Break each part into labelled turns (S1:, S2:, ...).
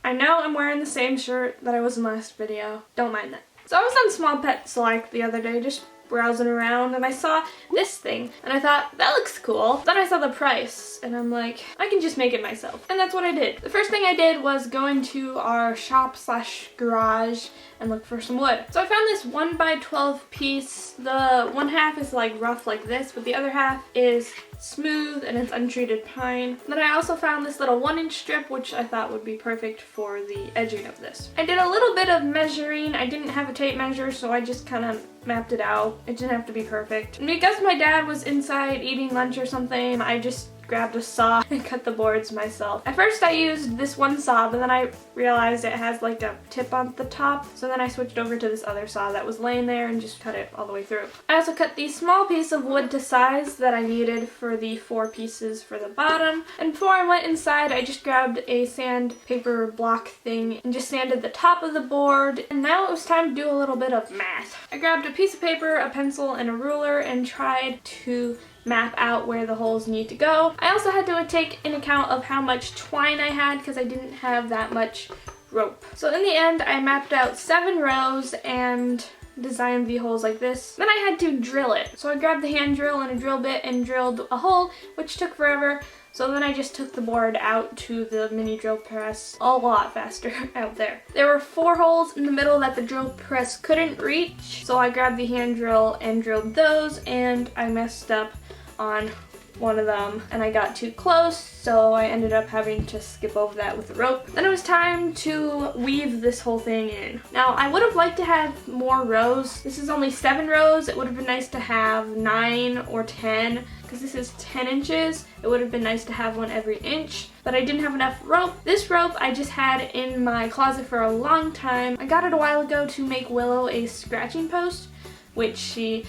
S1: I know I'm wearing the same shirt that I was in last video. Don't mind that. So I was on Small Pet Select the other day, just browsing around, and I saw this thing and I thought that looks cool. Then I saw the price and I'm like, I can just make it myself, and that's what I did. The first thing I did was go into our shop / garage and look for some wood. So I found this 1x12 piece. The one half is like rough like this, but the other half is smooth and it's untreated pine. Then I also found this little 1-inch strip, which I thought would be perfect for the edging of this. I did a little bit of measuring. I didn't have a tape measure, so I just kind of mapped it out. It didn't have to be perfect. And because my dad was inside eating lunch or something, I just grabbed a saw and cut the boards myself. At first I used this one saw, but then I realized it has like a tip on the top, so then I switched over to this other saw that was laying there and just cut it all the way through. I also cut the small piece of wood to size that I needed for the 4 pieces for the bottom. And before I went inside, I just grabbed a sandpaper block thing and just sanded the top of the board. And now it was time to do a little bit of math. I grabbed a piece of paper, a pencil, and a ruler and tried to map out where the holes need to go. I also had to take in account of how much twine I had because I didn't have that much rope. So in the end, I mapped out 7 rows and designed the holes like this. Then I had to drill it. So I grabbed the hand drill and a drill bit and drilled a hole, which took forever. So then I just took the board out to the mini drill press a lot faster out there. There were 4 holes in the middle that the drill press couldn't reach. So I grabbed the hand drill and drilled those, and I messed up on one of them and I got too close, so I ended up having to skip over that with the rope. Then it was time to weave this whole thing in. Now I would have liked to have more rows. This is only 7 rows. It would have been nice to have 9 or 10 because this is 10 inches. It would have been nice to have one every inch, but I didn't have enough rope. This rope I just had in my closet for a long time. I got it a while ago to make Willow a scratching post, which she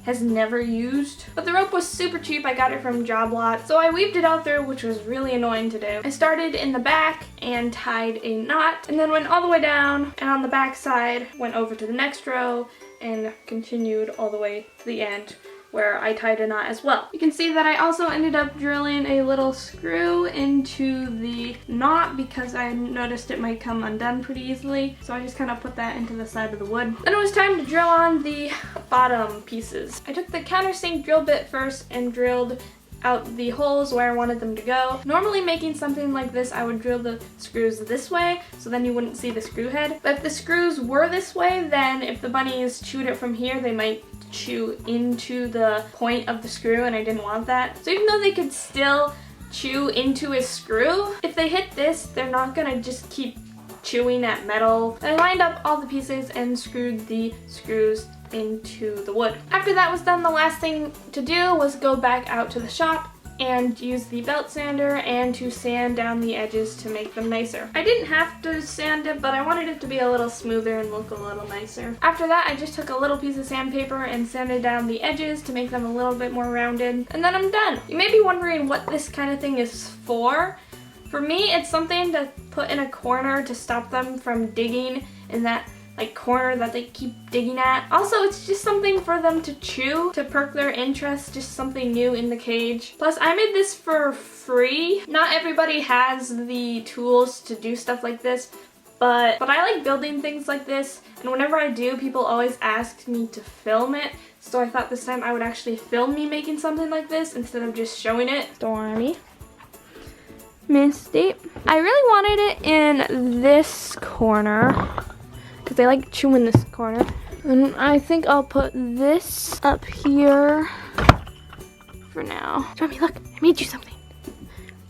S1: has never used. But the rope was super cheap. I got it from Job Lot. So I weaved it all through, which was really annoying to do. I started in the back and tied a knot, and then went all the way down, and on the back side went over to the next row and continued all the way to the end, where I tied a knot as well. You can see that I also ended up drilling a little screw into the knot because I noticed it might come undone pretty easily. So I just kind of put that into the side of the wood. Then it was time to drill on the bottom pieces. I took the countersink drill bit first and drilled out the holes where I wanted them to go. Normally making something like this, I would drill the screws this way, so then you wouldn't see the screw head. But if the screws were this way, then if the bunnies chewed it from here, they might chew into the point of the screw, and I didn't want that. So even though they could still chew into a screw, if they hit this, they're not gonna just keep chewing at metal. I lined up all the pieces and screwed the screws into the wood. After that was done, the last thing to do was go back out to the shop and use the belt sander and to sand down the edges to make them nicer. I didn't have to sand it, but I wanted it to be a little smoother and look a little nicer. After that, I just took a little piece of sandpaper and sanded down the edges to make them a little bit more rounded, and then I'm done. You may be wondering what this kind of thing is for. For me, it's something to put in a corner to stop them from digging in that corner that they keep digging at. Also, it's just something for them to chew to perk their interest, just something new in the cage. Plus, I made this for free. Not everybody has the tools to do stuff like this, but I like building things like this, and whenever I do, people always ask me to film it. So I thought this time I would actually film me making something like this instead of just showing it. Stormy. Misty. I really wanted it in this corner because I like chewing this corner. And I think I'll put this up here for now. Stormy, look, I made you something.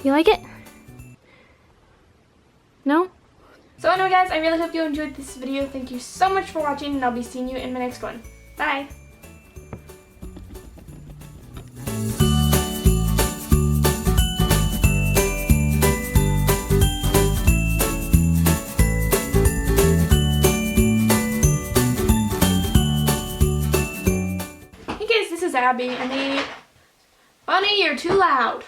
S1: You like it? No? So anyway guys, I really hope you enjoyed this video. Thank you so much for watching, and I'll be seeing you in my next one. Bye! Abby and the bunny, you're too loud.